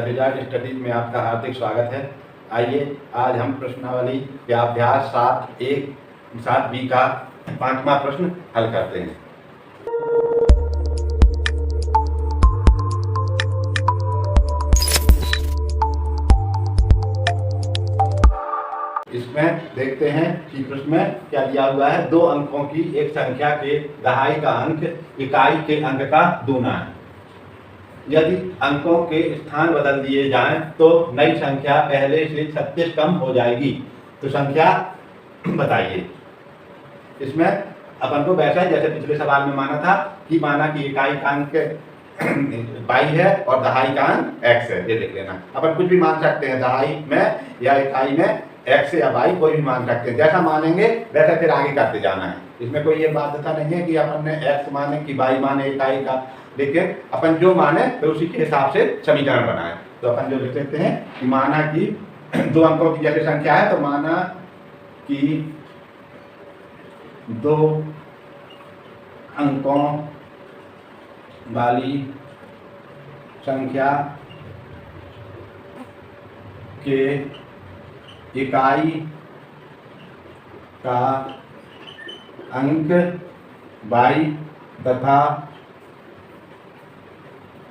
Result studies में आपका हार्दिक स्वागत है। आइए आज हम प्रश्नावली या अभ्यास 7A 7B का 5वां प्रश्न हल करते हैं। इसमें देखते हैं कि प्रश्न में क्या दिया हुआ है। 2 अंकों की एक संख्या के दहाई का अंक इकाई के अंक का दूना है। यदि अंकों के स्थान बदल दिए जाएं तो नई संख्या पहले से 36 कम हो जाएगी। तो संख्या बताइए। इसमें अपन को वैसा है जैसे पिछले सवाल में माना था कि माना कि इकाई का अंक बाई है और दहाई का अंक x है। ये लिख लेना। अपन कुछ भी मान सकते हैं, दहाई में या इकाई में x या बाई कोई भी मान सकते हैं। जैसा मानेंगे वैसा फिर आगे करते जाना है। इसमें कोई ये बाध्यता नहीं है कि अपन ने x माने कि बाई माने इकाई का, लेकिन अपन जो माने तो उसी के हिसाब से समीकरण बनाए। तो अपन जो लिख लेते हैं कि माना कि 2 अंकों की जैसे संख्या है तो माना कि 2 अंकों वाली संख्या के इकाई का अंक बाई तथा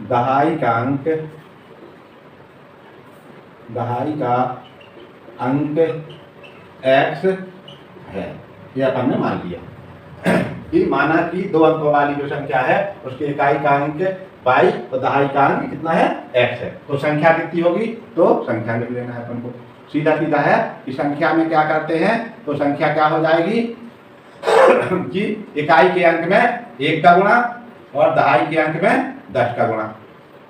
दहाई का अंक x है। ये अपन ने मान लिया कि माना कि 2 अंकों वाली जो संख्या है उसके इकाई का अंक बाई और दहाई का अंक कितना है x है। तो संख्या कितनी होगी, तो संख्या लिख लेना है अपन को। सीधा सीधा है कि संख्या में क्या करते हैं तो संख्या क्या हो जाएगी कि इकाई के अंक में 1 का गुणा और दहाई के अंक में 10 का गुणा।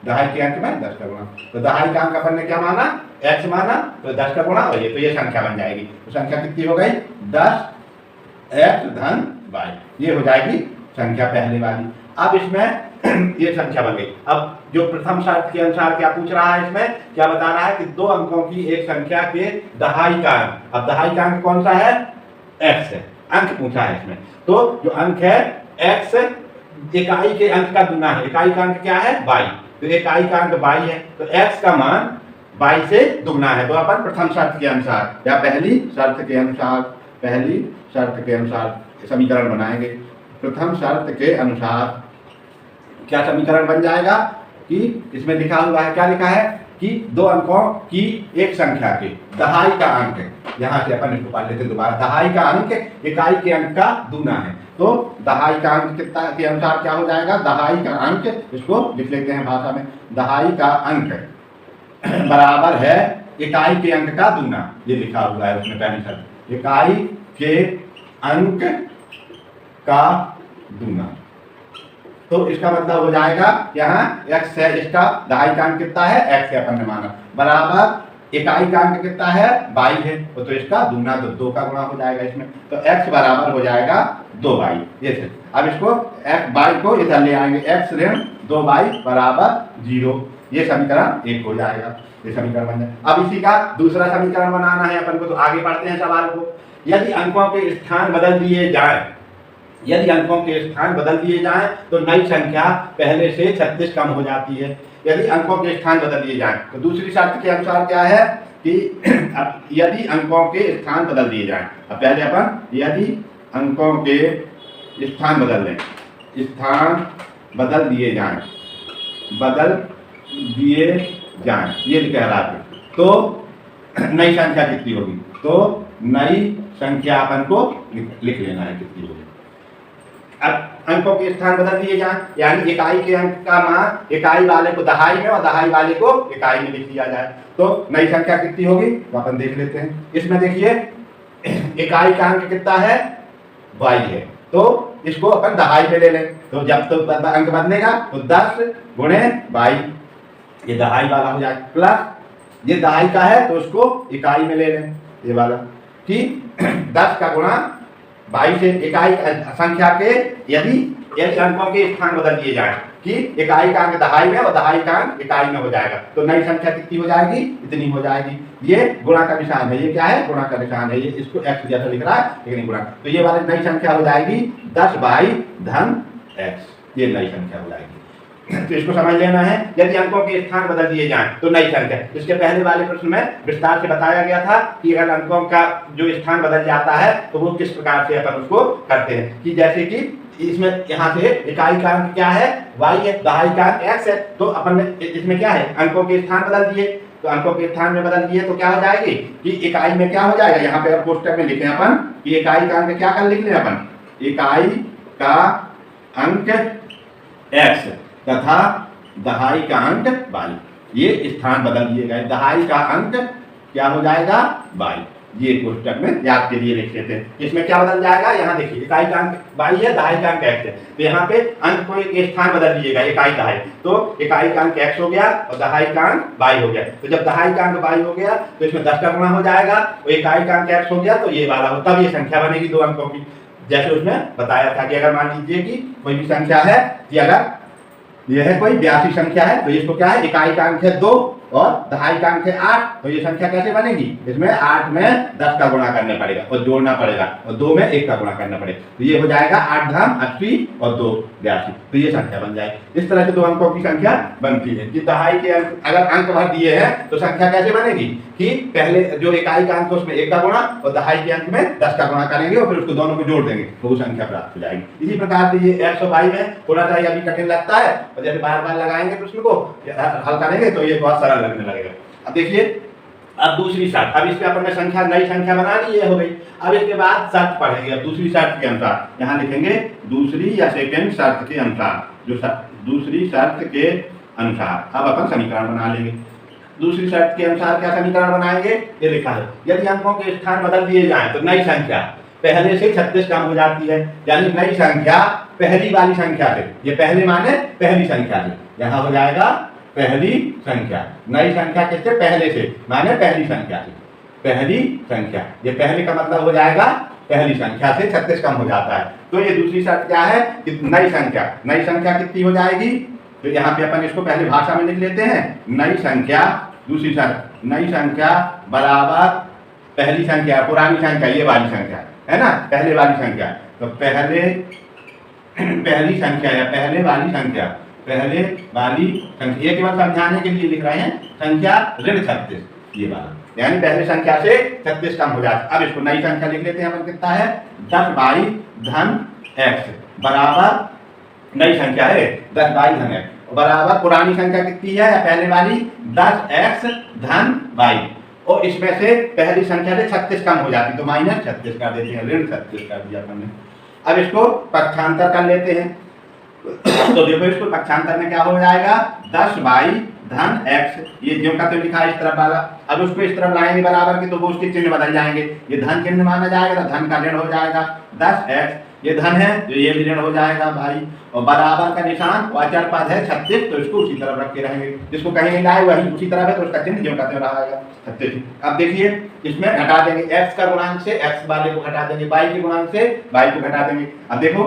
दहाई के अंक में 10 का गुणा, तो दहाई का अंक अपन ने क्या माना x माना, तो 10 का गुणा और ये संख्या बन जाएगी। तो संख्या कितनी हो गई 10x धन बाई। ये हो जाएगी संख्या पहले वाली। अब इसमें ये संख्या बन गई। अब जो प्रथम शर्त के अनुसार क्या पूछ रहा है, इसमें क्या बता रहा है कि 2 अंकों की एक संख्या के दहाई का अंक। अब दहाई का अंक कौन सा है, x है। अंक पूछा है इसमें, तो जो अंक है x इकाई के अंक का दूना है। इकाई का अंक क्या है बाई, तो इकाई का अंक बाई है, तो x का मान बाई से दुगना है। तो अपन प्रथम शर्त के अनुसार या पहली शर्त के अनुसार समीकरण बनाएंगे। प्रथम शर्त के अनुसार क्या समीकरण बन जाएगा कि इसमें लिखा हुआ है, क्या लिखा है कि 2 अंकों की एक संख्या के दहाई का अंक, यहाँ से अपन इसको पढ़ लेते हैं दोबारा। दहाई का अंक इकाई के अंक का दूना है, तो दहाई का अंक कितना के अनुसार क्या हो जाएगा, दहाई का अंक, इसको लिख लेते हैं भाषा में, दहाई का अंक बराबर है इकाई के अंक का दूना। ये लिखा हुआ है उसमें पहली शर्त, इकाई के अंक का दूना। तो इसका मतलब हो जाएगा यहाँ x है, इसका दहाई का अंक कितना है x है अपन ने माना, बराबर इकाई का अंक कितना है बाई है, तो इसका दूना, तो 2 का गुणा हो जाएगा इसमें, तो x बराबर हो जाएगा 2 बाई। ये से अब इसको x बाई को इधर ले आएंगे, x ऋण 2 बाई बराबर 0। ये समीकरण 1 हो जाएगा। ये समीकरण बन जाए। अब इसी का दूसरा समीकरण बनाना है अपन को, तो आगे बढ़ते हैं सवाल को। यदि अंकों के स्थान बदल दिए जाएं तो नई संख्या पहले से 36 कम हो जाती है। यदि अंकों के स्थान बदल दिए जाएं तो दूसरी शर्त के अनुसार क्या है कि यदि अंकों के स्थान बदल दिए जाएं, अब पहले अपन यदि अंकों के स्थान बदल दिए जाएं ये कह रहा था, तो नई संख्या कितनी होगी, तो नई संख्या अपन को लिख लेना है कितनी होगी। अब अंकों के स्थान बदल दिए जाएं, यानी इकाई के अंक का मान इकाई वाले को दहाई में और दहाई वाले को इकाई में लिख दिया जाए, तो नई संख्या कितनी होगी तो अपन देख लेते हैं। इसमें देखिए इकाई का अंक कितना है बाई है, तो इसको अपन दहाई में ले लें, तो जब तो अंक बदलेगा तो 10 गुणे बाई, ये दहाई वाला हो जाएगा, प्लस ये दहाई का है तो उसको इकाई में ले लें, ये वाला कि 10 का गुणा बाई से इकाई संख्या के यदि अंकों के स्थान बदल दिए जाएं कि इकाई का अंक दहाई में और दहाई का अंक इकाई में हो जाएगा, तो नई संख्या कितनी हो जाएगी, इतनी हो जाएगी। ये गुणा का निशान है, ये क्या है गुणा का निशान है, ये इसको x जैसा लिख रहा है लेकिन गुणा, तो ये वाली नई संख्या हो जाएगी 10 बाई धन x। ये नई संख्या हो जाएगी। तो इसको समझ लेना है। यदि अंकों के स्थान बदल दिए जाएं तो नई संख्या, इसके पहले वाले प्रश्न में विस्तार से बताया गया था कि अगर अंकों का जो स्थान बदल जाता है तो वो किस प्रकार से अपन उसको करते हैं। कि जैसे कि इसमें यहाँ से इकाई का अंक क्या है, y है, दहाई का अंक x है, तो अपन ने इसमें क्या है, अंकों के स्थान बदल दिए, तो अंकों के स्थान में बदल दिए तो क्या हो जाएगी कि इकाई में क्या हो जाएगा, यहाँ पे अगर कोष्टक में लिखे अपन कि इकाई का अंक क्या कर लिख लें अपन, इकाई का अंक x तथा दहाई का अंक y, ये स्थान बदल दिए गए। दहाई का अंक क्या हो जाएगा y, ये कोष्टक में याद के लिए लिख लेते हैं। इसमें क्या बदल जाएगा, यहाँ देखिए इकाई का अंक y है, दहाई का अंक x है, तो यहाँ पे अंक को एक स्थान बदल दिएगा, इकाई दहाई, तो इकाई का अंक x हो गया और दहाई का अंक y हो गया। तो जब दहाई का अंक y हो गया तो इसमें 10 का गुणा हो जाएगा, और इकाई का अंक x हो गया तो ये वाला हो, तब ये संख्या बनेगी दो अंकों की। जैसे उसमें बताया था कि अगर मान लीजिए कि कोई भी संख्या है कि अगर यह है कोई 82 संख्या है तो इसको क्या है, इकाई का अंक है 2 और दहाई का अंक है 8, तो ये संख्या कैसे बनेगी, इसमें 8 में 10 का गुणा करना पड़ेगा और जोड़ना पड़ेगा, और 2 में 1 का गुणा करना पड़ेगा, तो ये हो जाएगा 8 धाम 80 और 2 82, तो ये संख्या बन जाएगी। इस तरह से दो अंकों की संख्या बनती है। कि दहाई के अंक अगर अंक भर दिए हैं तो संख्या कैसे बनेगी कि पहले जो इकाई का अंक उसमें 1 का गुणा और दहाई के अंक में 10 का गुणा करेंगे और फिर उसको दोनों को जोड़ देंगे तो वो संख्या प्राप्त हो जाएगी। इसी प्रकार से ये 122 में थोड़ा सा अभी कठिन लगता है, और जैसे बार बार लगाएंगे प्रश्न को हल करेंगे तो ये बहुत सरल लगने लगेगा। अब देखिए, अब दूसरी शर्त, अब इसमें अपन ने संख्या नई संख्या बना ली, ये हो गई। अब इसके बाद शर्त पढ़ेंगे, अब दूसरी शर्त के अनुसार यहाँ लिखेंगे दूसरी या सेकंड शर्त के अनुसार, जो दूसरी शर्त के अनुसार अब अपन समीकरण बना लेंगे। दूसरी शर्त के अनुसार क्या समीकरण बनाएंगे, ये लिखा है यदि अंकों के स्थान बदल दिए जाएं तो नई संख्या पहले से 36 कम हो जाती है, यानी नई संख्या पहली वाली संख्या से, ये पहले माने पहली संख्या से, यहाँ हो जाएगा पहली संख्या, नई संख्या किससे, पहले से माने पहली संख्या से, पहली संख्या, ये पहले का मतलब हो जाएगा पहली संख्या से 36 कम हो जाता है। तो ये दूसरी शर्त क्या है कि नई संख्या कितनी हो जाएगी, तो यहाँ पे अपन इसको पहले भाषा में लिख लेते हैं, नई संख्या, दूसरी शर्त नई संख्या बराबर पहली संख्या, पुरानी संख्या ये वाली संख्या है ना, पहले वाली संख्या, तो पहली संख्या या पहले वाली संख्या, पहले वाली संख्या, ये केवल समझाने के लिए लिख रहे हैं, संख्या ऋण 36 ये वाला, यानी पहले संख्या से 36 कम हो जाता है। अब इसको नई संख्या लिख लेते हैं अपन, कितना है 10 धन x बराबर नई संख्या है 10 धन x बराबर पुरानी संख्या कितनी है, पहले वाली 10x धन y, और इसमें से पहली संख्या से 36 कम हो जाती तो माइनस 36 कर देते हैं, ऋण 36 कर दिया अपन ने। अब इसको पक्षांतर कर लेते हैं, तो देखो इसको पक्षांतर में क्या हो जाएगा, 10y धन x, ये जो का तो लिखा है इस तरफ वाला, अब उसको इस तरफ लाएंगे बराबर के तो वो उसके चिन्ह बदल जाएंगे, ये धन चिन्ह माना जाएगा तो धन का ऋण हो जाएगा 10x, ये धन है तो ये भी ऋण हो जाएगा भाई, और बराबर का निशान अचर पद है 36, तो इसको उसी तरफ रख के रहेंगे, जिसको कहीं नहीं लाए वही उसी तरफ है तो उसका चिन्ह जो का त्यों रहेगा 36। अब देखिए इसमें घटा देंगे, x का गुणांक से x वाले को घटा देंगे, y के गुणांक से y को घटा देंगे। अब देखो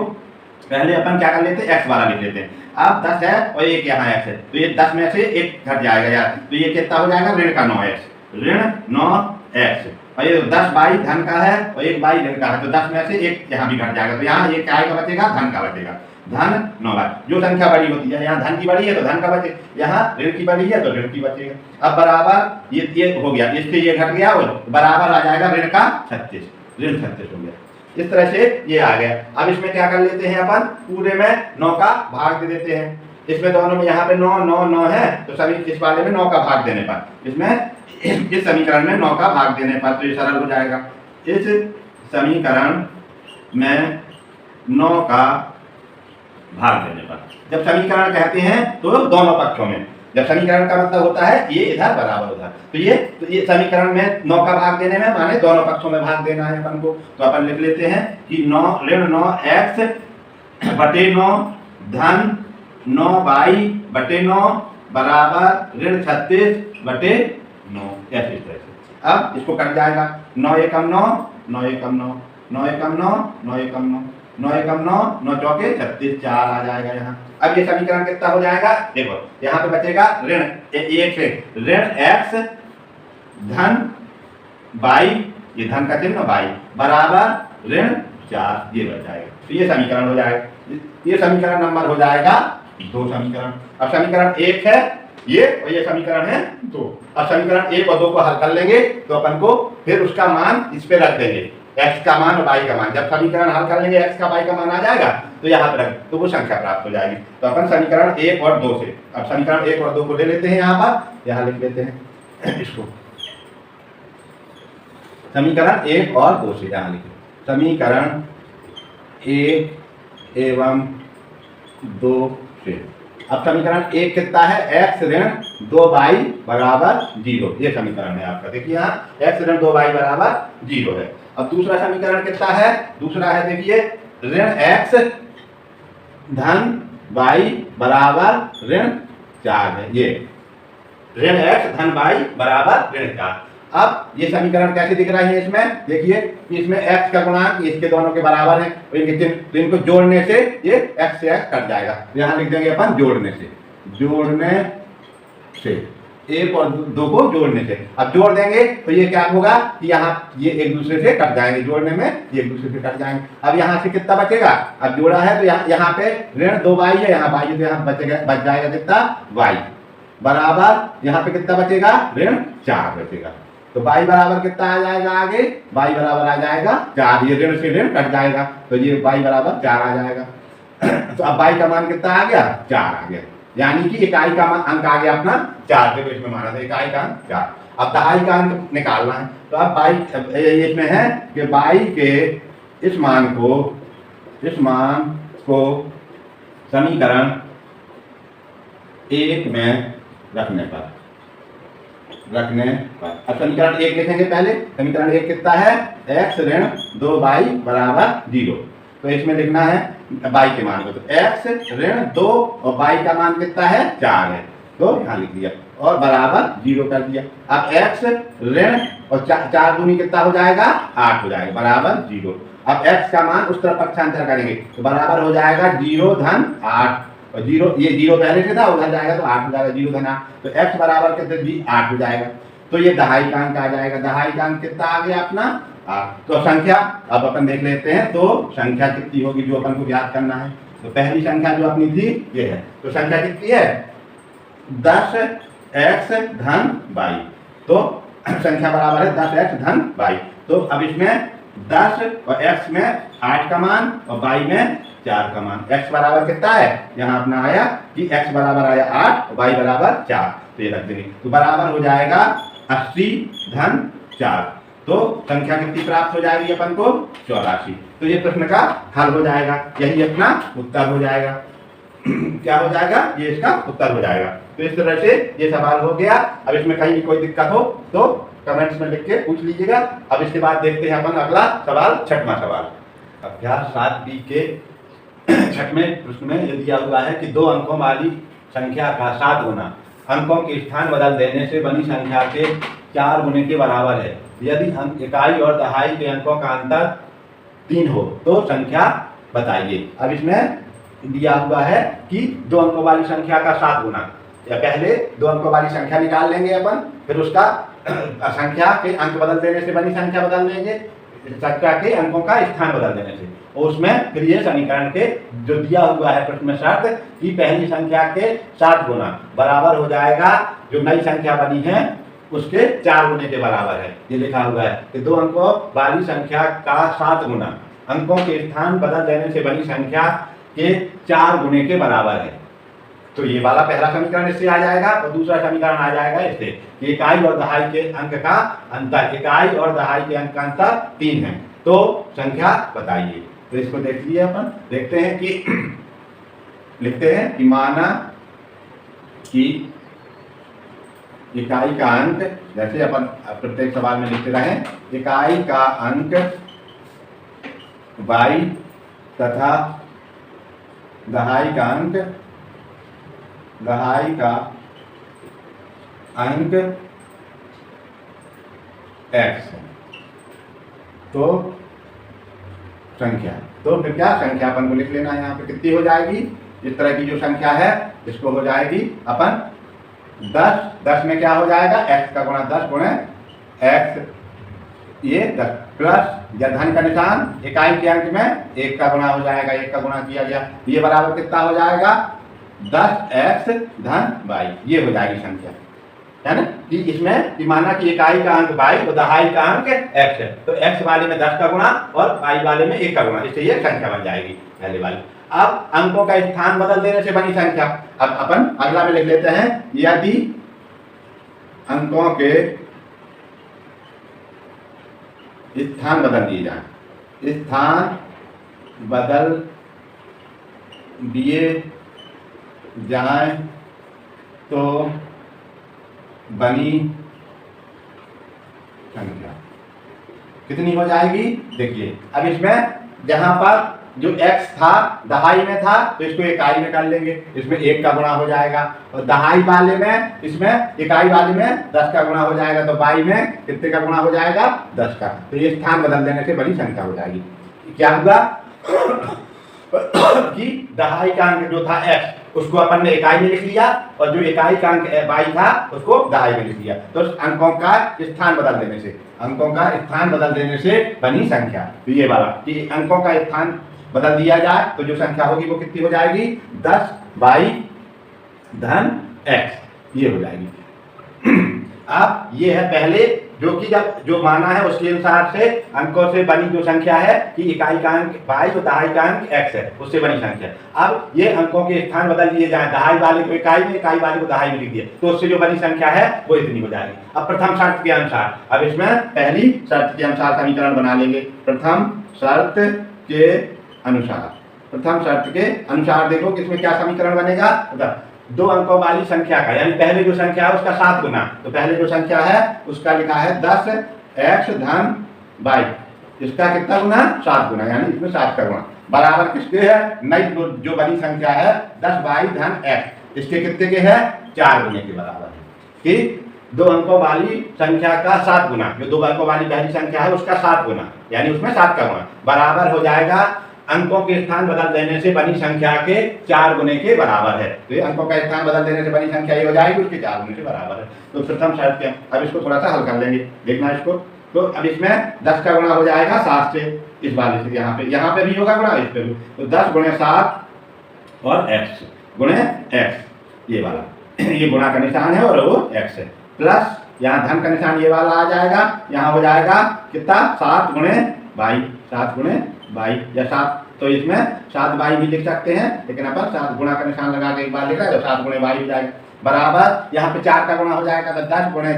पहले अपन क्या कर लेते हैं, x वाला लिख लेते हैं, अब 10 है और एक यहाँ x है, तो ये 10 में से एक घट जाएगा यार, तो ये कितना हो जाएगा, ऋण का 9x, ऋण 9x, और ये 10 बाई धन का है और एक बाई ऋण का है, तो 10 में से एक यहाँ भी घट जाएगा, तो यहाँ ये क्या का बचेगा, धन का बचेगा, धन 9 बाई, जो संख्या बड़ी होती है, यहाँ धन की बड़ी है तो धन का बचे, यहाँ ऋण की बड़ी है तो ऋण की बचेगा। अब बराबर ये हो गया, इससे ये घट गया और बराबर आ जाएगा ऋण का 36, ऋण 36 हो गया, इस तरह से ये आ गया। अब इसमें क्या कर लेते हैं अपन, पूरे में 9 का भाग दे देते हैं, इसमें दोनों में यहाँ पे 9 9 9 है तो सभी इस वाले में 9 का भाग देने पर, इसमें इस समीकरण में 9 का भाग देने पर तो ये सरल हो जाएगा। इस समीकरण में 9 का भाग देने पर, जब समीकरण कहते हैं तो दोनों पक्षों में, जब समीकरण का मतलब होता है ये इधर बराबर उधर, तो ये समीकरण में 9 का भाग देने में माने दोनों पक्षों में भाग देना है अपन को, तो अपन लिख लेते हैं कि 9 ऋण 9x बटे 9 धन 9y बटे 9 बराबर ऋण 36 बटे 9, ऐसे इस तरह से। अब इसको कट जाएगा, 9 एकम 9, 9 एकम 9, 9 एकम 9, 9 एकम 9, 9 एकम 9, 9 चौके 36, 4 आ जाएगा यहाँ। अब ये समीकरण कितना हो जाएगा, देखो यहाँ पे बचेगा ऋण 1 से ऋण x धन y, ये धन का चिन्ह y बराबर ऋण 4, ये बच जाएगा, तो ये समीकरण हो जाएगा, ये समीकरण नंबर हो जाएगा दो समीकरण। अब समीकरण 1 है ये और ये समीकरण है 2। अब समीकरण 1 और 2 को हल कर लेंगे तो अपन को फिर उसका मान इस पे रख देंगे, x का मान और y का मान। जब समीकरण हल कर लेंगे x का y का मान आ जाएगा तो यहाँ पर रख तो वो संख्या प्राप्त हो जाएगी। तो अपन समीकरण 1 और 2 से अब समीकरण 1 और 2 को ले लेते हैं, यहाँ पर यहाँ लिख लेते हैं इसको। समीकरण 1 और 2 से यहाँ लिखे समीकरण 1 एवं 2 से। अब समीकरण 1 कितना है, x ऋण 2y बराबर 0। ये समीकरण है आपका, देखिए यहाँ x ऋण 2y बराबर 0 है। अब दूसरा समीकरण कितना है, दूसरा है देखिए ऋण x धन y बराबर ऋण 4 है। ये ऋण x धन y बराबर ऋण 4। अब ये समीकरण कैसे दिख रहा है, इसमें देखिए इसमें x का गुणांक इसके दोनों के बराबर है, तो इनको जोड़ने से ये x से x कट जाएगा। यहाँ लिख देंगे अपन जोड़ने से 1 और 2 को जोड़ने से। अब जोड़ देंगे तो ये क्या होगा कि यहाँ ये एक दूसरे से कट जाएंगे, जोड़ने में ये एक दूसरे से कट जाएंगे। अब यहाँ से कितना बचेगा, अब जोड़ा है तो यहाँ पे ऋण 2y है, यहाँ y तो यहाँ बच जाएगा कितना y बराबर, यहाँ पे कितना बचेगा ऋण 4 बचेगा। तो y बराबर कितना आ जाएगा, आगे y बराबर आ जाएगा 4। ये ऋण से ऋण कट जाएगा तो ये y बराबर 4 आ जाएगा। तो अब y का मान कितना आ गया, 4 आ गया, यानी कि इकाई का अंक आ गया अपना 4। देखो इसमें माना था इकाई का अंक 4। अब दहाई का अंक निकालना है तो अब y इसमें है कि y के इस मान को समीकरण 1 में रखने पर अब समीकरण 1 लिखेंगे पहले। समीकरण 1 कितना है, x ऋण 2y बराबर 0। तो इसमें लिखना है y के मान को, तो x ऋण 2 और y का मान कितना है 4 है, तो यहाँ लिख दिया और बराबर 0 कर दिया। अब x ऋण और 4 दूनी कितना हो जाएगा 8 हो जाएगा बराबर 0। अब x का मान उस तरफ पक्षांतर करेंगे तो बराबर हो जाएगा 0 धन 8 और 0, ये 0 पहले से था उधर जाएगा तो 8 हो जाएगा, 0 धन 8। तो x बराबर कितने 8 हो जाएगा। तो ये दहाई का अंक आ जाएगा। दहाई का अंक कितना आ गया अपना 8। तो संख्या अब अपन देख लेते हैं, तो संख्या कितनी होगी जो अपन को ज्ञात करना है। तो पहली संख्या जो अपनी थी ये है, तो संख्या कितनी है 10x धन y। तो संख्या बराबर है 10x धन y। तो अब इसमें 10 और x में 8 का मान और y में 4 का मान। x बराबर कितना है, यहाँ अपना आया कि x बराबर आया 8 y बराबर 4, तो ये रख देंगे। तो बराबर हो जाएगा 80 धन 4। तो संख्या कितनी प्राप्त हो जाएगी अपन को 84। तो ये प्रश्न का हल हो जाएगा, यही अपना उत्तर हो जाएगा। क्या हो जाएगा, ये इसका उत्तर हो जाएगा। तो इस तरह से ये सवाल हो गया। अब इसमें कहीं भी कोई दिक्कत हो तो कमेंट्स में लिख के पूछ लीजिएगा। अब इसके बाद देखते हैं अपन अगला सवाल, छठवां सवाल। अभ्यास 7B के छठवें प्रश्न में ये दिया हुआ है कि 2 अंकों वाली संख्या का 7 गुना अंकों के स्थान बदल देने से बनी संख्या के 4 गुने के बराबर है। यदि इकाई और दहाई के अंकों का अंतर 3 हो तो संख्या बताइए। अब इसमें दिया हुआ है कि 2 अंकों वाली संख्या का 7 गुना, या पहले 2 अंकों वाली संख्या निकाल लेंगे अपन, फिर उसका संख्या के अंक बदल देने से बनी संख्या बदल देंगे, संख्या के अंकों का स्थान बदल देने से, और उसमें फिर ये समीकरण के जो दिया हुआ है प्रश्न में शर्त कि पहली संख्या के 7 गुना बराबर हो जाएगा जो नई संख्या बनी है उसके 4 गुने के बराबर है। ये लिखा हुआ है कि 2 अंकों वाली संख्या का 7 गुना अंकों के स्थान बदल देने से बनी संख्या के 4 गुने के बराबर है। तो ये वाला पहला समीकरण इससे आ जाएगा और दूसरा समीकरण आ जाएगा इससे कि इकाई और दहाई के अंक का अंतर, इकाई और दहाई के अंक का अंतर 3 है, तो संख्या बताइए। तो इसको देख लिए अपन, देखते हैं कि लिखते हैं कि माना कि इकाई का अंक, जैसे अपन प्रत्येक सवाल में लिखते रहे, इकाई का अंक y तथा दहाई का अंक x है। तो संख्या, तो फिर क्या संख्या अपन को लिख लेना है। यहाँ पे कितनी हो जाएगी, इस तरह की जो संख्या है इसको हो जाएगी अपन 10 में क्या हो जाएगा x का गुणा 10 गुणे x, ये 10 प्लस या धन का निशान इकाई के अंक में 1 का गुणा हो जाएगा, 1 का गुणा किया गया, ये बराबर कितना हो जाएगा 10x धन y, ये हो जाएगी संख्या, है ना। कि इसमें कि माना कि इकाई का अंक y और दहाई का अंक x है, तो x वाले में 10 का गुणा और y वाले में 1 का गुणा, इससे ये संख्या बन जाएगी पहले वाली। अब अंकों का स्थान बदल देने से बनी संख्या। अब अपन अगला में लिख लेते हैं, यदि अंकों के स्थान बदल दिए जाए, स्थान बदल दिए जाए तो बनी संख्या कितनी हो जाएगी। देखिए अब इसमें जहां पर जो x था दहाई में था तो इसको इकाई में कर लेंगे, इसमें 1 का गुणा हो जाएगा, और दहाई वाले में इसमें इकाई वाले में 10 का गुणा हो जाएगा, तो y में कितने का गुणा हो जाएगा 10 का। तो ये स्थान बदल देने से बड़ी संख्या हो जाएगी। क्या होगा कि दहाई का अंक जो था x उसको अपन ने इकाई में लिख लिया, और जो इकाई का अंक y था उसको दहाई में लिख लिया। तो अंकों का स्थान बदल देने से, अंकों का स्थान बदल देने से बनी संख्या। तो ये वाला कि अंकों का स्थान बदल दिया जाए तो जो संख्या होगी वो कितनी हो जाएगी 10y धन x, ये हो जाएगी। अब ये है पहले जो कि जब जो माना है उसके अनुसार से अंकों से बनी जो संख्या है कि इकाई का अंक y और दहाई का अंक x है, उससे बनी संख्या। अब ये अंकों के स्थान बदल दिए जाए, दहाई वाले को इकाई में, इकाई वाले को दहाई में लिख दिए, तो उससे जो बनी संख्या है वो इतनी हो जाएगी। अब प्रथम शर्त के अनुसार, अब इसमें पहली शर्त के अनुसार समीकरण बना लेंगे। प्रथम शर्त के अनुसार, प्रथम शर्त के अनुसार देखो कि इसमें क्या समीकरण बनेगा। दो अंकों वाली संख्या का, यानी पहले जो संख्या है उसका 7 गुना, तो पहले जो संख्या है उसका लिखा है 10x धन y, इसका कितना गुना 7 गुना, यानी इसमें 7 का गुना बराबर किसके है, नई जो बनी संख्या है 10y धन x, इसके कितने के है 4 गुने के बराबर है। कि दो अंकों वाली संख्या का 7 गुना, जो दो अंकों वाली पहली संख्या है उसका 7 गुना, यानी उसमें 7 का गुना बराबर हो जाएगा अंकों के स्थान बदल देने से बनी संख्या के 4 गुने के बराबर है। तो ये अंकों का स्थान बदल देने से बनी संख्या ये हो जाएगी उसके 4 गुने के बराबर है। तो प्रथम शर्त क्या, अब इसको थोड़ा सा हल कर लेंगे, देखना इसको। तो अब इसमें 10 का गुणा हो जाएगा 7 से, इस वाले से यहाँ पे भी होगा गुणा, इस पे भी। तो 10 गुणे 7 और x गुणे x, ये वाला ये गुणा का निशान है और वो x है, प्लस यहाँ धन का निशान ये वाला आ जाएगा, यहाँ हो जाएगा कितना 7 गुणे y, 7 गुणे y या 7, तो इसमें 7y भी लिख सकते हैं, लेकिन अपन 7 गुणा का निशान लगा के एक बार लिख रहा है तो 7 गुणे y हो जाएगा, बराबर यहाँ पे 4 का गुणा हो जाएगा, तो 10 गुणे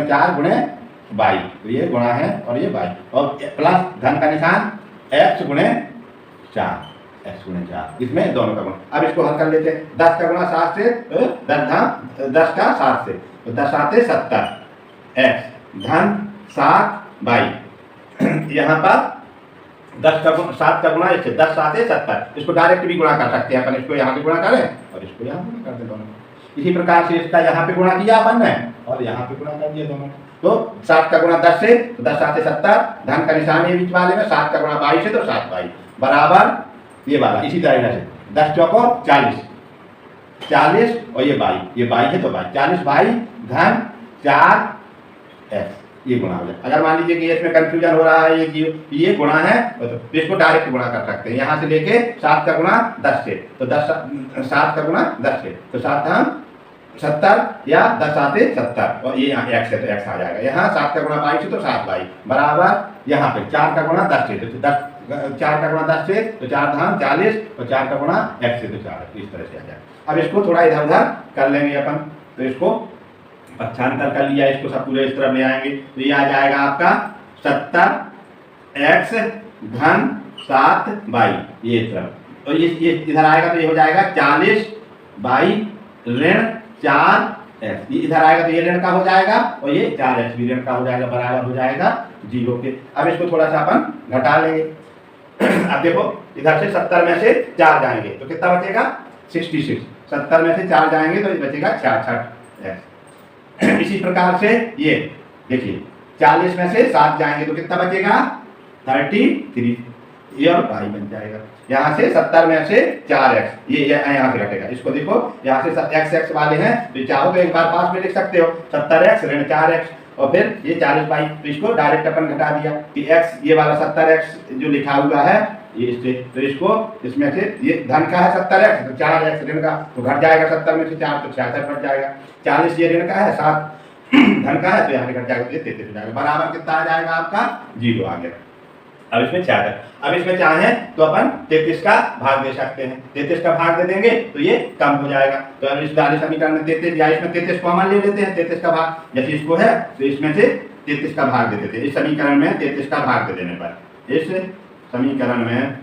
4 गुणे y, तो ये गुणा है और ये y, और प्लस धन का निशान x गुणे 4, इसमें दोनों का गुणा। अब इसको हल कर लेते हैं, 10 का गुणा 7 से, 10 का 7 से, तो 10 7 70 x धन 7 y, यहाँ पर 10 का 7 का गुणा इससे 10 7 70, इसको डायरेक्ट भी गुणा कर सकते हैं अपन, इसको यहाँ पे गुणा करें और इसको यहाँ गुणा कर दें दोनों। इसी प्रकार से इसका यहाँ पे गुणा किया अपन ने और यहाँ पे गुणा कर दिया दोनों। तो 7 का गुणा 10 से, तो 10 7 70, धन का निशान है बीच वाले में, 7 का गुणा 22 से, तो 7y बराबर ये वाला। इसी तरह से 10 चौको 40 और ये y है तो y 40y धन 4x, ये गुणा हो जाए। अगर मान लीजिए कि इसमें कंफ्यूजन हो रहा है ये गुणा है तो इसको डायरेक्ट गुणा कर सकते हैं, यहाँ से लेके 7 का गुणा 10 से, तो 7 का गुणा 10 से, तो 7 धन 70 या 10 7 70, और ये यहाँ x है तो x आ जाएगा। यहाँ 7 का गुणा 22 से, तो 7y बराबर यहाँ पे 4 का गुणा 10 से, तो 4 का गुणा 10 से, तो 4 धन 40, और 4 का गुणा x से, तो 4, इस तरह से आ जाएगा। अब इसको थोड़ा इधर उधर कर लेंगे अपन, तो इसको पक्षांतर कर लिया, इसको सब पूरे इस तरफ ले आएंगे, तो ये आ जाएगा आपका 70x धन 7y, ये तरफ, तो ये इधर आएगा तो ये हो जाएगा 40y ऋण 4x, ये इधर आएगा तो ये ऋण का हो जाएगा और ये 4x भी ऋण का हो जाएगा, बराबर हो जाएगा 0 के। अब इसको थोड़ा सा अपन घटा लेंगे। अब देखो इधर से 70 में से 4 जाएंगे तो कितना बचेगा 66, 70 में से 4 जाएंगे तो बचेगा 66x। इसी प्रकार से ये देखिए 40 में से 7 जाएंगे तो कितना बचेगा 33, ये और y बन जाएगा। यहाँ से 70 में से 4x, ये यहाँ से घटेगा, इसको देखो यहाँ से x वाले हैं तो चाहो तो एक बार पास में लिख सकते हो 70x ऋण 4x, और फिर ये 40y, तो इसको डायरेक्ट अपन घटा दिया कि x ये वाला 70x जो लिखा हुआ है ये इससे, तो इसको इसमें से ये धन का है 70x, तो 4x ऋण का, तो घट जाएगा 70 में से 4, तो 66 घट जाएगा। 40 ये ऋण का है, 7 धन का है, तो यहाँ पे घट जाएगा, तो ये 33 हो जाएगा। बराबर कितना आ जाएगा आपका 0 आ गया। अब इसमें 66, अब इसमें चाहें तो अपन 33 का भाग दे सकते हैं, 33 का भाग दे देंगे तो ये कम हो जाएगा। तो अब इस वाले समीकरण में 33 या इसमें 33 कॉमन ले लेते हैं, 33 का भाग जैसे इसको है तो इसमें से 33 का भाग दे देते हैं। इस समीकरण में 33 का भाग दे देने पर, इस समीकरण में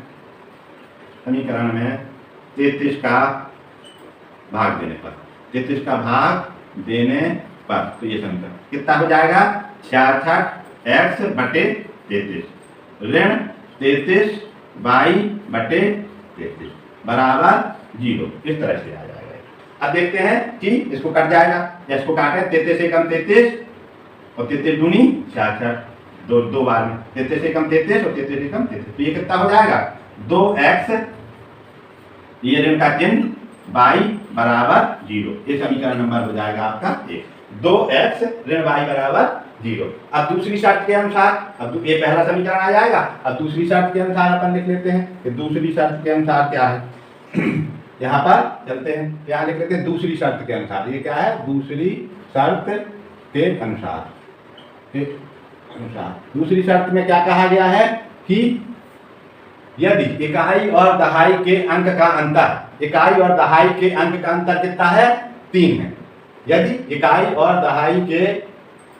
33 का भाग देने पर, 33 का भाग देने पर, तो ये समीकरण कितना हो जाएगा 66x बटे 33 ऋण 33 बाई बटे 33 बराबर 0। इस तरह से आ जाएगा। अब देखते हैं कि इसको कट जाएगा, या इसको काटे 33 से कम 33 और 33 दूनी 66, दो बार में 33 से कम 33 और 33 से कम 33, तो ये कितना हो जाएगा 2x, ये ऋण का चिन्ह बाई बराबर 0। ये समीकरण नंबर हो जाएगा आपका 1, 2x ऋण बाई बराबर 0। अब दूसरी शर्त के अनुसार, अब ये पहला समीकरण आ जाएगा। अब दूसरी शर्त के अनुसार अपन लिख लेते हैं कि दूसरी शर्त के अनुसार क्या है यहाँ पर चलते हैं, यहाँ लिख लेते हैं दूसरी शर्त के अनुसार। ये क्या है, दूसरी शर्त के अनुसार, दूसरी शर्त में क्या कहा गया है कि यदि इकाई और दहाई के अंक का अंतर, इकाई और दहाई के अंक का अंतर कितना है 3 है। यदि इकाई और दहाई के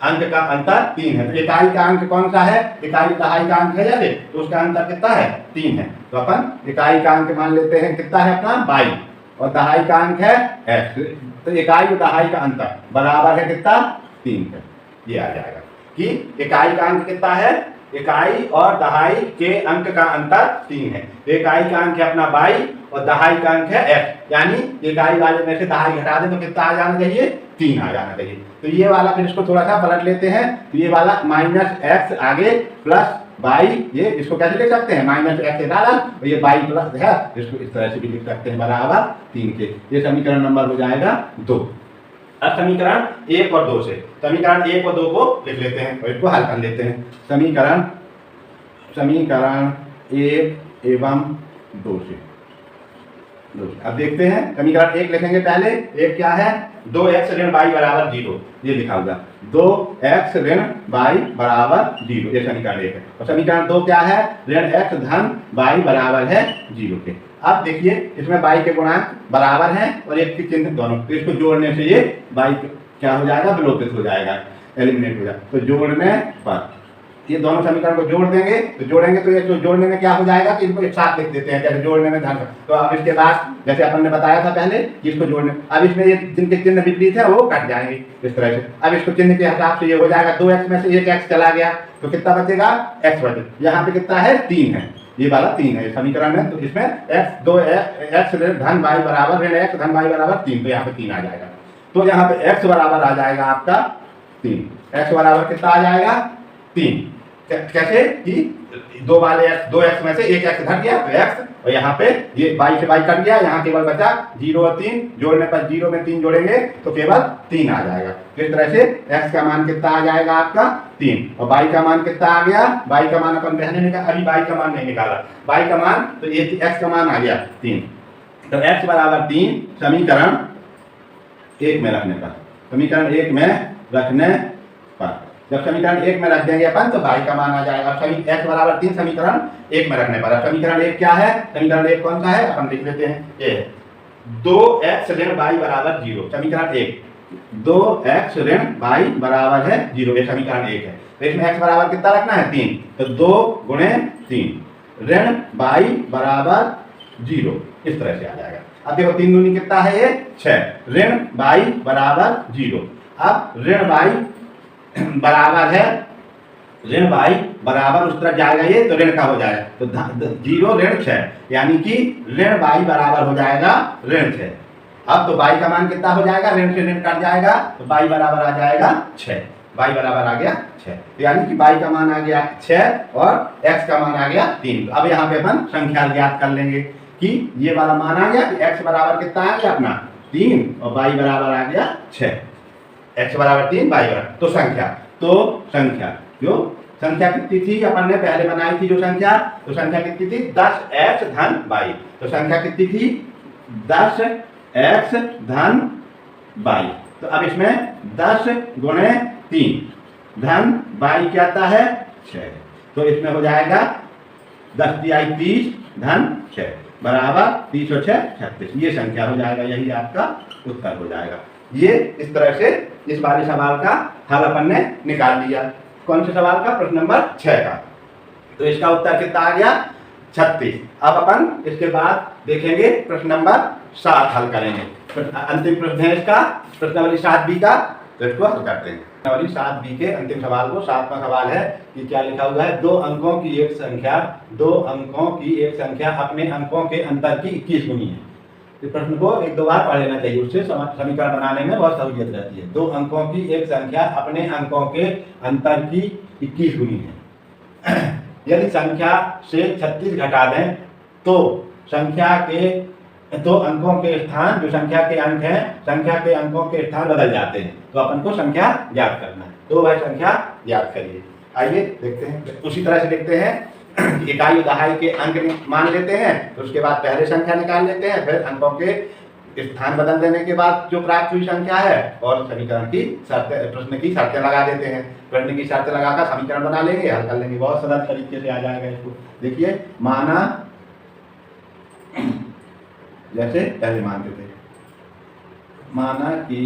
अंक का अंतर 3 है, तो इकाई का अंक कौन सा है, इकाई दहाई का अंक है यदि, तो उसका अंतर कितना है 3 है। तो अपन इकाई का अंक मान लेते हैं कितना है अपना 22 और दहाई का अंक है x, तो इकाई और दहाई का अंतर बराबर है कितना 3 है। ये आ जाएगा कि इकाई का अंक कितना है, इकाई और दहाई के अंक का अंतर 3 है। तो इकाई का अंक है अपना 22 और दहाई का अंक है x, यानी इकाई वाले में से दहाई हटा दें तो कितना आ जाना चाहिए 3 आ जाना चाहिए। तो ये वाला फिर इसको थोड़ा सा पलट लेते हैं, तो ये वाला -x आगे प्लस 22, ये इसको कैसे लिख सकते हैं -x से डाला और ये 22 प्लस है, इसको इस तरह से भी लिख सकते हैं बराबर 3 के। ये समीकरण नंबर हो जाएगा 2। अब समीकरण 1 और 2 से, समीकरण 1 और 2 को लिख लेते हैं और इसको हल कर लेते हैं। समीकरण 1 एवं 2 से, अब देखते हैं समीकरण 1 लिखेंगे पहले। 1 क्या है, 2x ऋण y बराबर 0, ये लिखा होगा 2x ऋण y बराबर 0, ये समीकरण 1 है। और समीकरण 2 क्या है, ऋण x धन y बराबर है 0 के। अब देखिए इसमें y के गुणांक बराबर हैं और एक के चिन्ह दोनों, तो इसको जोड़ने से ये y क्या हो जाएगा, विलोपित हो जाएगा, एलिमिनेट हो जाएगा। तो जोड़ने पर ये दोनों समीकरण को जोड़ देंगे, तो जोड़ेंगे तो ये तो जोड़ने में क्या हो जाएगा कि इनको एक साथ लिख देते हैं, जैसे जोड़ने में धन। तो अब इसके बाद जैसे अपन ने बताया था पहले कि इसको जोड़ने, अब इसमें ये जिनके चिन्ह विपरीत है वो कट जाएंगे इस तरह से। अब इसको चिन्ह के हिसाब से ये हो जाएगा 2x में से 1x चला गया तो कितना बचेगा x बचे, यहाँ पे कितना है 3 है, ये वाला 3 है समीकरण में। तो इसमें x धन y बराबर ऋण x धन y बराबर 3, तो यहाँ पे 3 आ जाएगा। तो यहाँ पे x बराबर आ जाएगा आपका 3, x बराबर कितना आ जाएगा 3। कैसे कि 2x में से 1x घट गया तो x, और यहाँ पे ये y से y कट गया, यहाँ केवल बचा 0 और 3, जोड़ने पर 0 में 3 जोड़ेंगे तो केवल 3 आ जाएगा। तो इस तरह से x का मान कितना आ जाएगा आपका 3, और y का मान कितना आ गया, y का मान अपन पहले निकाला, अभी y का मान नहीं निकाला, y का मान तो ये x का मान आ गया 3। तो x बराबर 3 समीकरण 1 में रखने पर, समीकरण 1 में रखने पर, जब समीकरण 1 में रख देंगे अपन तो y का मान आ जाएगा। x बराबर 3 समीकरण 1 में रखने पर, अब समीकरण 1 क्या है, समीकरण 1 कौन सा है अपन लिख लेते हैं, ये 2x ऋण y बराबर 0। समीकरण 1 2x ऋण y बराबर है 0, ये समीकरण 1 है। तो इसमें x बराबर कितना रखना है 3, तो 2 गुणे 3 ऋण y बराबर 0, इस तरह से आ जाएगा। अब देखो 3 दूनी कितना है ये 6, ऋण y बराबर 0। अब ऋण y बराबर है, ऋण y बराबर उस तरफ जाएगा ये तो ऋण का हो जाएगा, तो 0 ऋण 6, यानी कि ऋण y बराबर हो जाएगा ऋण 6। अब तो y का मान कितना हो जाएगा, ऋण से ऋण कट जाएगा तो y बराबर आ जाएगा 6, y बराबर आ गया 6, तो यानी कि y का मान आ गया 6 और x का मान आ गया 3। अब यहाँ पे अपन संख्या ज्ञात कर लेंगे कि ये वाला मान आ गया कि x बराबर कितना आ गया अपना 3 और y बराबर आ गया 6, x बराबर 3 y बराबर, तो संख्या जो संख्या कितनी थी अपन ने पहले बनाई थी जो संख्या, तो संख्या कितनी थी 10x धन 22। तो संख्या कितनी थी 10x धन 22। तो अब इसमें 10 गुणे 3 धन 22 क्या आता है 6। तो इसमें हो जाएगा 10 तिहाई 30 धन 6 बराबर 30 और 6 36। ये संख्या हो जाएगा, यही आपका उत्तर हो जाएगा। ये इस तरह से इस वाले सवाल का हल अपन ने निकाल लिया। कौन से सवाल का? प्रश्न नंबर 6 का। तो इसका उत्तर कितना आ गया 36। अब अपन इसके बाद देखेंगे प्रश्न नंबर 7 हल करेंगे। अंतिम प्रश्न है इसका प्रश्नावली 7B का, तो इसको हल करते हैं। प्रश्नावली 7B के अंतिम सवाल को 7वां सवाल है कि क्या लिखा हुआ है, 2 अंकों की एक संख्या अपने अंकों के अंतर की 21 गुनी है। इस प्रश्न को 1-2 बार पढ़ लेना चाहिए, उससे समीकरण बनाने में बहुत सहूलियत रहती है। 2 अंकों की एक संख्या अपने अंकों के अंतर की 21 गुनी है। यदि संख्या से 36 घटा दें तो संख्या के 2 अंकों के स्थान, जो संख्या के अंक हैं, संख्या के अंकों के स्थान बदल जाते हैं। तो अपन को संख्या ज्ञात करना है। तो भाई संख्या ज्ञात करिए। आइए देखते हैं। उसी तरह से देखते हैं, इकाई दहाई के अंक मान लेते हैं, तो उसके बाद पहले संख्या निकाल लेते हैं, फिर अंकों के स्थान बदल देने के बाद जो प्राप्त हुई संख्या है और समीकरण की शर्तें, प्रश्न की शर्तें लगा देते हैं। प्रश्न की शर्तें लगाकर समीकरण बना लेंगे, हल कर लेंगे, बहुत सरल तरीके से आ जाएगा इसको। देखिए, माना जैसे पहले मानते थे, माना कि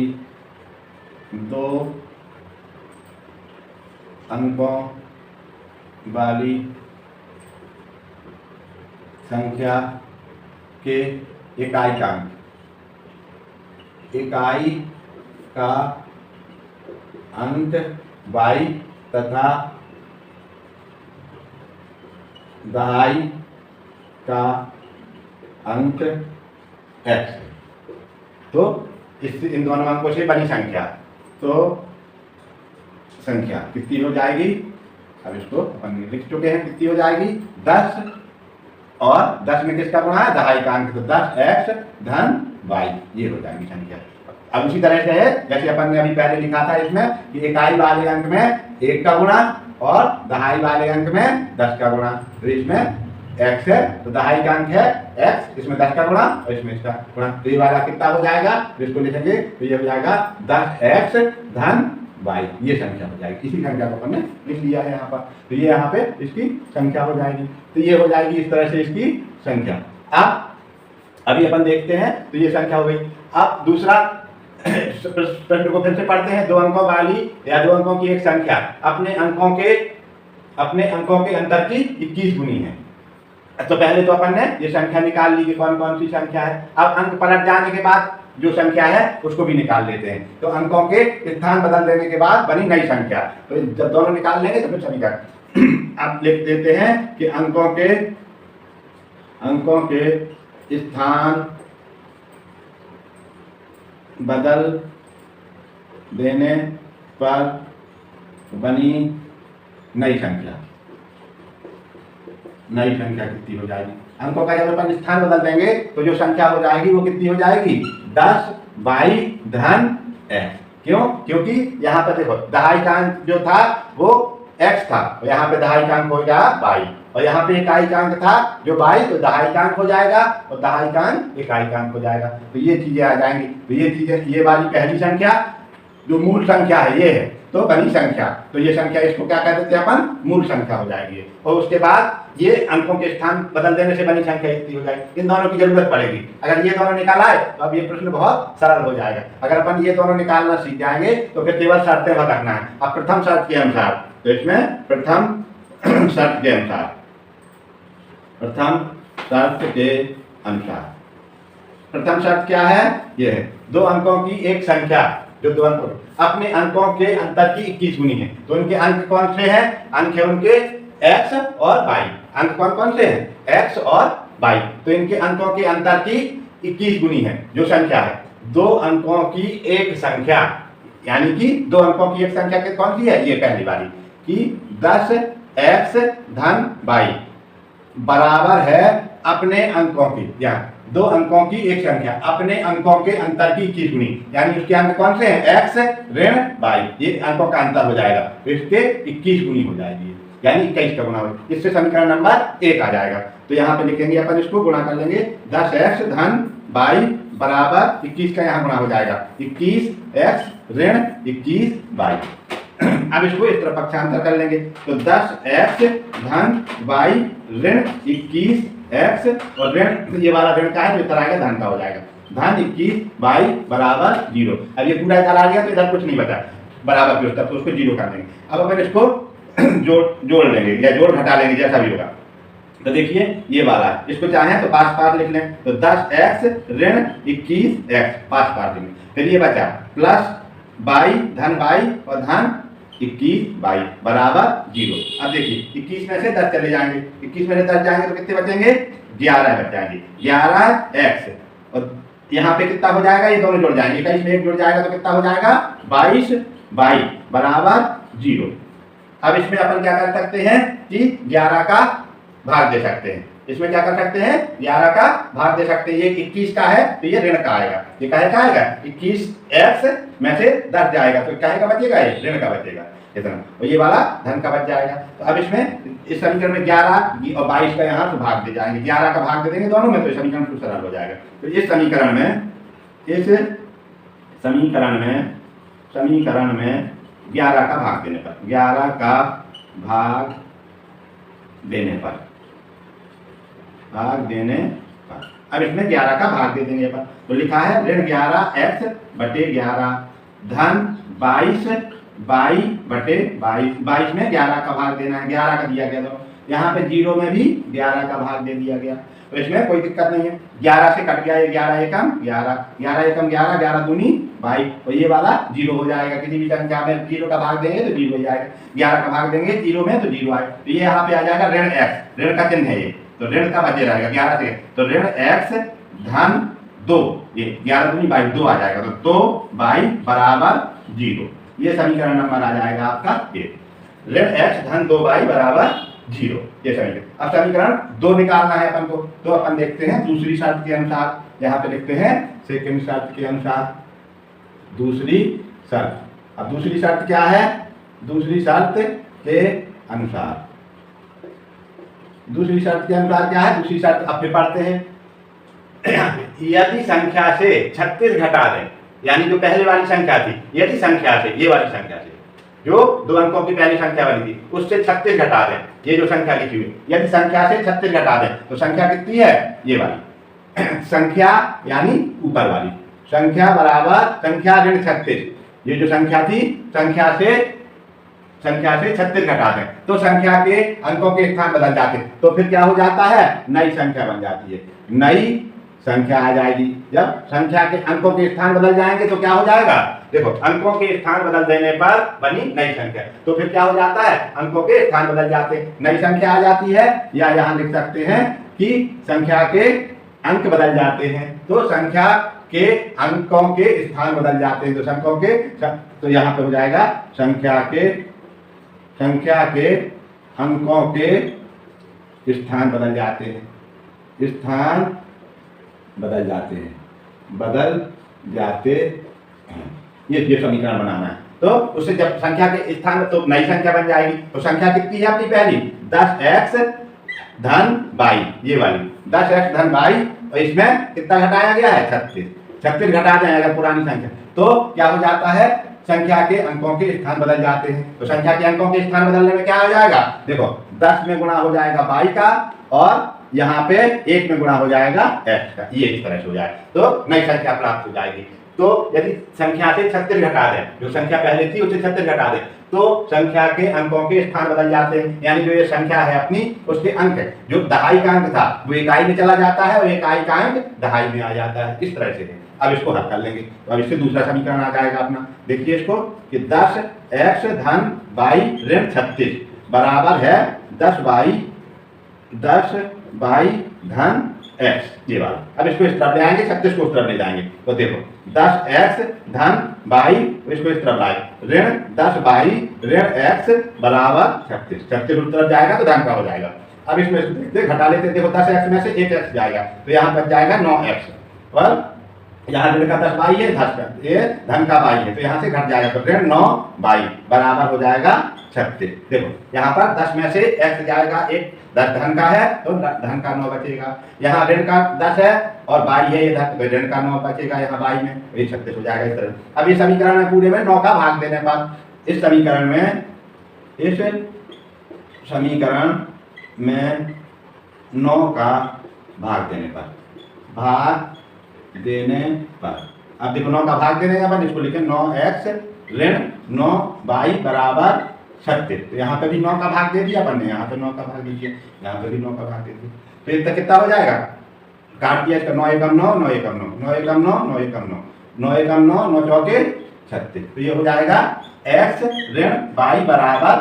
2 अंकों वाली संख्या के इकाई का अंक y तथा दहाई का अंक x। तो इन दोनों अंकों से बनी संख्या, तो संख्या कितनी हो जाएगी? अब इसको अपन लिख चुके हैं, कितनी हो जाएगी 10, और 10 में किसका गुणा है? दहाई का अंक, तो 10x धन y, ये हो जाएगी संख्या। अब उसी तरह से है जैसे अपन ने अभी पहले लिखा था इसमें कि इकाई वाले अंक में 1 का गुणा और दहाई वाले अंक में 10 का गुणा। तो इसमें x है तो दहाई का अंक है x, इसमें 10 का गुणा और इसमें इसका गुणा। तो ये वाला कितना हो जाएगा? तो इसको लिखेंगे तो ये हो जाएगा 10x धन y, ये संख्या हो जाएगी। इसी संख्या को अपन ने लिख लिया है यहाँ पर, तो ये यहाँ पे इसकी संख्या हो जाएगी। तो ये हो जाएगी इस तरह से इसकी संख्या। अब अभी अपन देखते हैं, तो ये संख्या हो गई। अब दूसरा प्रश्न को फिर से पढ़ते हैं। 2 अंकों वाली या 2 अंकों की एक संख्या अपने अंकों के अंतर की 21 गुनी है। तो पहले तो अपन ने ये संख्या निकाल ली कि कौन कौन सी संख्या है। अब अंक पलट जाने के बाद जो संख्या है उसको भी निकाल लेते हैं। तो अंकों के स्थान बदल देने के बाद बनी नई संख्या। तो जब दोनों निकाल लेंगे तो फिर समीकरण अब लिख देते हैं कि अंकों के स्थान बदल देने पर बनी नई संख्या। नई संख्या कितनी हो जाएगी? अंकों का जब अपन स्थान बदल देंगे तो जो संख्या हो जाएगी वो कितनी हो जाएगी? 10 y धन x। क्यों? क्योंकि यहाँ पर देखो दहाई का अंक जो था वो x था, तो यहाँ पे दहाई का अंक हो गया y, और यहाँ पे इकाई का अंक था जो y, तो दहाई का अंक हो जाएगा और दहाई का अंक इकाई का अंक हो जाएगा। तो ये चीजें आ जाएंगी। तो ये चीजें, ये वाली पहली संख्या जो मूल संख्या है ये है, तो बनी संख्या, तो ये संख्या इसको क्या कह देते हैं अपन? मूल संख्या हो जाएगी। और उसके बाद ये अंकों के स्थान बदल देने से बनी संख्या इतनी हो जाएगी। इन दोनों की जरूरत पड़ेगी। अगर ये दोनों निकाल आए तो अब ये प्रश्न बहुत सरल हो जाएगा। अगर अपन ये दोनों निकालना सीख जाएंगे तो फिर केवल शर्तें रखना है। अब प्रथम शर्त के अनुसार, तो इसमें प्रथम शर्त के अनुसार, प्रथम शर्त क्या है? ये है 2 अंकों की एक संख्या, जो 2 अंकों अपने अंकों के अंतर की 21 गुनी है। तो उनके अंक कौन से हैं? अंक है उनके x और y। अंक कौन कौन से हैं? x और y। तो इनके अंकों के अंतर की 21 गुनी है जो संख्या है। 2 अंकों की एक संख्या, यानी कि 2 अंकों की एक संख्या के कौन सी है? ये पहली वाली कि 10x धन y बराबर है अपने अंकों की, यहाँ दो अंकों की एक संख्या अपने अंकों के अंतर की 21 गुनी, यानी उसके अंक कौन से हैं, x ऋण y, ये अंकों का अंतर हो जाएगा तो इसके 21 गुनी हो जाएगी, यानी 21 का गुना हो, इससे समीकरण नंबर 1 आ जाएगा। तो यहाँ पे लिखेंगे अपन, इसको गुणा कर लेंगे 10x धन y बराबर 21 का यहाँ गुणा हो जाएगा 21x ऋण 21y। अब इसको इस तरफ पक्षांतर कर लेंगे तो 10x धन y ऋण 21x और ऋण ये वाला ऋण का है तो इधर आएगा धन का हो जाएगा, धन 21y बराबर 0। अब ये पूरा इधर आ गया तो इधर कुछ नहीं बचा बराबर की उस तरफ, तो उसको 0 कर देंगे। अब अपन इसको जोड़ लेंगे या जोड़ घटा लेंगे जैसा भी होगा। तो देखिए ये वाला है, इसको चाहे तो पास पास लिख लें तो 10x ऋण 21x पास पास लेंगे, फिर ये बचा प्लस y धन y और धन 21y बराबर 0। अब देखिए 21 में से 10 चले जाएंगे, 21 में से 10 जाएंगे तो कितने बचेंगे, 11 बच जाएंगे, 11x और यहाँ पे कितना हो जाएगा, ये दोनों जुड़ जाएंगे, 21 में 1 जुड़ जाएगा तो कितना हो जाएगा 22y बराबर 0। अब इसमें अपन क्या कर सकते हैं कि 11 का भाग दे सकते हैं, इसमें क्या कर सकते हैं 11 का भाग दे सकते हैं, ये 21 का है तो ये ऋण का आएगा, ये काहे का आएगा 21x में से 10 जाएगा तो काहे का बचेगा, ये ऋण का बचेगा इतना, और ये वाला धन का बच जाएगा। तो अब इसमें इस समीकरण में 11 और 22 का यहाँ से भाग दे जाएंगे, 11 का भाग दे देंगे दोनों में तो समीकरण कुछ सरल हो जाएगा। तो इस समीकरण में 11 का भाग देने पर, 11 का भाग देने पर अब इसमें 11 का भाग दे देंगे पर, तो लिखा है ऋण 11x बटे 11 धन 22y बटे 22 में 11 का भाग देना है, 11 का दिया गया तो यहाँ पे 0 में भी 11 का भाग दे दिया गया, तो इसमें कोई दिक्कत नहीं है, 11 से कट गया ये 11 एकम 11, 11 एकम 11, 11 दूनी 22, तो ये वाला 0 हो जाएगा, किसी भी संख्या में 0 का भाग देंगे तो 0 हो जाएगा, 11 का भाग देंगे 0 में तो 0 आएगा, तो ये यहाँ पे आ जाएगा ऋण x, ऋण का चिन्ह है ये, तो ऋण का बचे रहेगा 11 से, तो ऋण x धन 2, ये 11 दूनी 22 2 आ जाएगा, तो 2y बराबर 0, ये समीकरण नंबर आ जाएगा आपका ये, ऋण x धन 2y बराबर 0, ये समीकरण। अब समीकरण 2 निकालना है अपन को, तो अपन देखते हैं दूसरी शर्त के अनुसार, यहाँ पे लिखते हैं सेकंड शर्त के अनुसार दूसरी शर्त। अब दूसरी शर्त क्या है, दूसरी शर्त के अनुसार क्या है, दूसरी शर्त अब फिर पढ़ते हैं, यदि संख्या से 36 घटा दें, यानी जो पहले वाली संख्या थी, यदि संख्या से, ये वाली संख्या से जो 2 अंकों की पहली संख्या बनी थी उससे 36 घटा दें, ये जो संख्या लिखी हुई, यदि संख्या से 36 घटा दें तो संख्या कितनी है, ये वाली संख्या यानी ऊपर वाली संख्या बराबर संख्या ऋण 36, ये जो संख्या थी संख्या से 36 घटा दें तो संख्या के अंकों के स्थान बदल जाते, तो फिर क्या हो जाता है, नई संख्या बन जाती है, नई संख्या आ जाएगी। जब संख्या के अंकों के स्थान बदल जाएंगे तो क्या हो जाएगा, देखो अंकों के स्थान बदल देने पर बनी नई संख्या, तो फिर क्या हो जाता है, अंकों के स्थान बदल जाते, नई संख्या आ जाती है, या यहाँ लिख सकते हैं कि संख्या के अंक बदल जाते हैं, तो संख्या के अंकों के स्थान बदल जाते हैं, तो संख्यों के, तो यहाँ पे हो जाएगा संख्या के अंकों के स्थान बदल जाते हैं, स्थान बदल जाते हैं, ये समीकरण बनाना है। तो उससे जब संख्या के स्थान तो नई संख्या बन जाएगी, तो संख्या कितनी है अपनी पहली 10x धन y, ये वाली 10x धन y, और इसमें कितना घटाया गया है 36 घटा दें अगर पुरानी संख्या, तो क्या हो जाता है, संख्या के अंकों के स्थान बदल जाते हैं, तो संख्या के अंकों के स्थान बदलने में क्या हो जाएगा, देखो 10 में गुणा हो जाएगा y का और यहाँ पे 1 में गुणा हो जाएगा x का, ये इस तरह से हो जाएगा, तो नई संख्या प्राप्त हो जाएगी। तो यदि संख्या से 36 घटा दें, जो संख्या पहले थी उससे 36 घटा दें, तो संख्या के अंकों के स्थान बदल जाते हैं, यानी जो ये संख्या है अपनी उसके अंक जो दहाई का अंक था वो इकाई में चला जाता है और इकाई का अंक दहाई में आ जाता है, इस तरह से। अब इसको हल कर लेंगे, तो अब इससे दूसरा समीकरण आ जाएगा अपना, देखिए इसको कि 10x धन y ऋण 36 बराबर है 10y धन x, ये वाला। अब इसको इस तरफ ले आएंगे, 36 को उस तरफ ले जाएंगे, तो देखो 10x धन y, इसको इस तरफ लाए ऋण 10y ऋण x बराबर 36 उस तरफ जाएगा तो धन का हो जाएगा, अब इसमें देखते घटा लेते, देखो 10x में से 1x जाएगा तो यहाँ बच जाएगा 9x और यहाँ ऋण का 10 बाई है, ये धन का बाई है तो यहाँ से घट जाएगा तो ऋण 9 बाई बराबर हो जाएगा 36। देखो यहाँ पर 10 में से x जाएगा, एक 10 धन का है तो धन का 9 बचेगा, यहाँ ऋण का 10 है और बाई है ये धन, तो ऋण का 9 बचेगा यहाँ बाई में, तो ये 36 हो जाएगा इस तरह। अब ये समीकरण में पूरे में 9 का भाग देने पर इस समीकरण में 9 का भाग देने पर अब देखो 9 का भाग देने पर इसको लिखें 9x ऋण 9 बाई बराबर 36। तो यहाँ पे भी 9 का भाग दे दिया अपन ने, यहाँ पे 9 का भाग दीजिए, यहाँ पे भी 9 का भाग दे दिया, तो इतना कितना हो जाएगा, काट दिया इसका 9 एकम 9, 9 एकम 9, 9 एकम 9, 9 एकम 9, 9 एकम 9, 9 चौके 36। तो ये हो जाएगा x ऋण बाई बराबर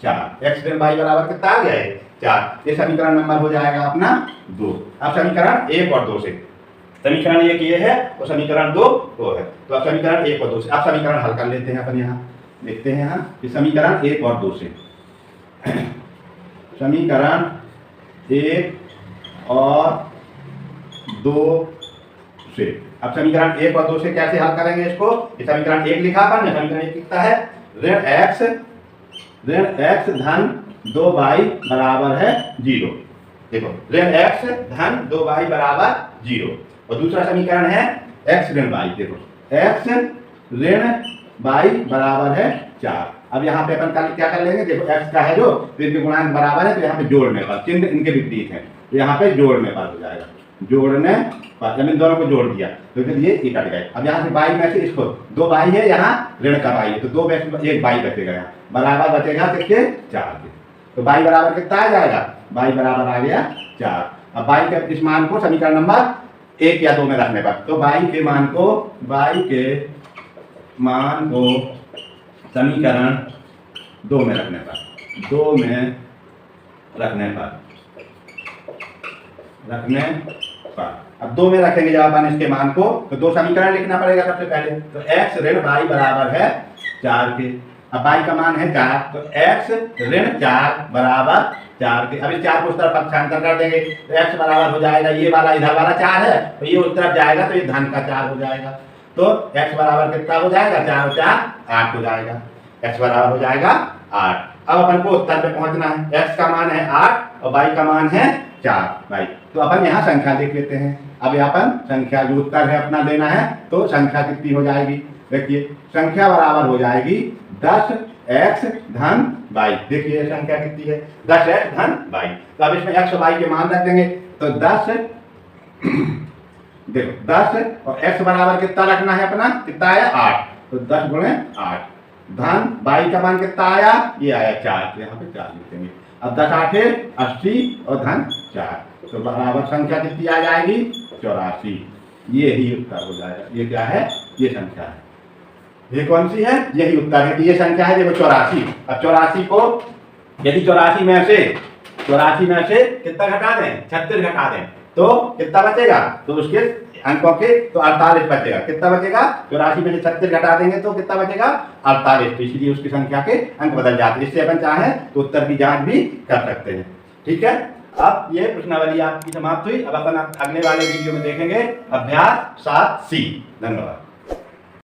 4, x ऋण बाई बराबर कितना आ गया है 4। ये समीकरण नंबर हो जाएगा अपना 2। अब समीकरण 1 और 2 से, समीकरण 1 ये है और समीकरण 2 है, तो अब समीकरण 1 और 2 से अब समीकरण हल कर लेते हैं अपन। यहाँ देखते हैं यहाँ कि समीकरण 1 और 2 से, समीकरण 1 और 2 से, अब समीकरण 1 और 2 से कैसे हल करेंगे इसको, समीकरण 1 लिखा अपन ने, समीकरण 1 कितना है ऋण x धन 2 बाई बराबर है 0। देखो ऋण x धन 2 बाई बराबर 0 और दूसरा समीकरण है x ऋण बाई, देखो x ऋण बाई बराबर है 4। अब यहाँ पे अपन क्या कर लेंगे, देखो x का है जो तो इनके गुणांक बराबर है तो यहाँ पे जोड़ने पर, चिन्ह इनके विपरीत है तो यहाँ पे जोड़ने पर हो जाएगा, जोड़ने पर जब इन दोनों को जोड़ दिया तो फिर ये कट गए। अब यहाँ से बाई में से इसको 2 बाई है, यहाँ ऋण का बाई है तो 2 में से 1 बाई बचेगा, यहाँ बराबर बचेगा किसके 4 के, तो बाई बराबर कितना आ जाएगा, बाई बराबर आ गया 4। अब बाई के इस मान को समीकरण नंबर 1 या 2 में रखने पर, तो बाई के मान को समीकरण 2 में रखने पर अब 2 में रखेंगे जब अपन इसके मान को तो 2 समीकरण लिखना पड़ेगा सबसे पहले, तो x ऋण बाई बराबर है 4 के, अब बाई का मान है 4 तो x ऋण 4 बराबर 4 के। अब इस 4 को उस तरफ पक्षांतर कर देंगे तो x बराबर हो जाएगा, ये वाला इधर वाला 4 है तो ये उस तरफ जाएगा तो ये धन का 4 हो जाएगा, तो x बराबर कितना हो जाएगा 4 और 4 8 हो जाएगा, x बराबर हो जाएगा 8। अब अपन को उत्तर पे पहुंचना है, x का मान है 8 और y का मान है 4 बाई, तो अपन यहाँ संख्या देख लेते हैं। अब यहाँ पर संख्या जो उत्तर है अपना लेना है तो संख्या कितनी हो जाएगी, देखिए संख्या बराबर हो जाएगी 10x धन बाई, देखिए संख्या कितनी है 10x धन बाई, तो अब इसमें x और y के मान रख देंगे तो 10 देखो 10 और x बराबर कितना रखना है अपना, कितना आया 8, तो 10 गुणे 8 धन बाई का मान कितना आया, ये आया 4, तो यहाँ पे 4 लिख देंगे। अब 10 8 80 और धन 4, तो बराबर संख्या कितनी आ जाएगी 84, ये ही उत्तर हो जाएगा। ये क्या है, ये संख्या है, ये कौन सी है, यही उत्तर है कि ये संख्या है देखो 84। अब 84 को यदि 84 में से कितना घटा दें 36 घटा दें तो कितना बचेगा, तो उसके अंकों के तो 48 बचेगा, कितना बचेगा 84 में से 36 घटा देंगे तो कितना बचेगा 48, तो इसलिए उसकी संख्या के अंक बदल जाते हैं। इससे अपन चाहें तो उत्तर की जांच भी कर सकते हैं। ठीक है, अब ये प्रश्नावली आपकी समाप्त हुई। अब अपन अगले वाले वीडियो में देखेंगे अभ्यास 7C। धन्यवाद।